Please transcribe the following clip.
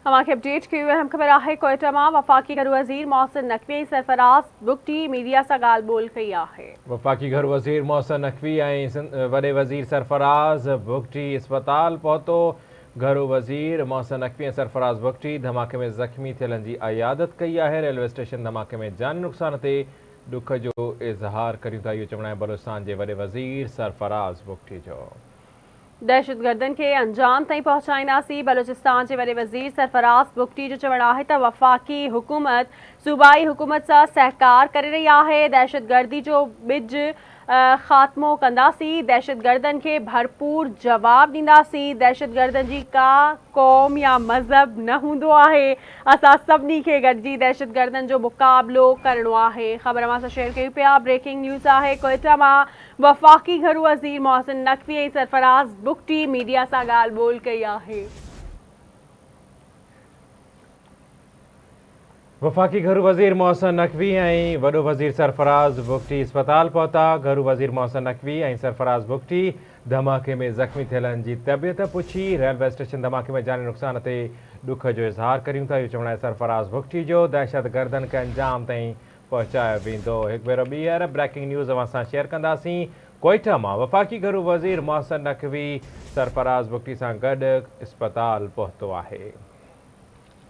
हमारे अपडेट की अहम खबर आहे कोयटा में वफाकी घर वज़ीर मोहसिन नकवी सरफराज बुगटी मीडिया से गाल बोल कई आहे। वफाकी घर वज़ीर मोहसिन नकवी वॾे वज़ीर सरफराज बुगटी अस्पताल पहुतो। घर वज़ीर मोहसिन नकवी सरफराज बुगटी धमाके में ज़ख्मी थियलनि जी अयादत कई है। रेलवे स्टेशन धमाके में जानी नुक़सान ते दुख जो इज़हार करियूं था। इहो चवण आहे बलूचिस्तान के वॾे वज़ीर सरफराज बुगटी जो। दहशतगर्दन के अंजाम ताईं पहुंचाईंदासीं। बलूचिस्तान के वॾे वज़ीर सरफराज बुगटी जो चवण आहे त वफ़ाकी हुकूमत सूबाई हुकूमत सां सहकार करे रही आहे। दहशतगर्दी जो बिज ख़ात्मो कंदासीं। दहशतगर्दन के भरपूर जवाब ॾींदासीं। दहशतगर्दन जी का क़ौम या मज़हब न हूंदो आहे। असां सभिनी खे गॾिजी दहशतगर्दन जो मुक़ाबिलो करणो आहे। ख़बर अवां सां शेयर कयूं पिया। ब्रेकिंग न्यूज़ आहे कोयटा मां वफ़ाकी घर वज़ीर मोहसिन नकवी ऐं सरफराज बुगटी मीडिया सां ॻाल्हि ॿोल कई आहे। वफाकी घर वज़ीर मोहसिन नकवी ऐं वॾो वज़ीर सरफराज बुगटी अस्पताल पहुता। घर वज़ीर मोहसिन नकवी ऐं सरफराज बुगटी धमाके में ज़ख्मी थियलनि जी तबियत पुछी। रेलवे स्टेशन धमाके में जानी नुक़सान ते दुख जो इज़हार करियूं था। इहो चवण आहे सरफराज बुगटी जो। दहशतगर्दन खे अंजाम ताईं पहुचायो वेंदो। हिकु भेरो ॿीहर ब्रेकिंग न्यूज़ अवां सां शेयर कंदासीं। कोयटा मां वफ़ाकी घर वज़ीर मोहसिन नकवी सरफराज बुगटी सां गॾु अस्पताल पहुतो आहे।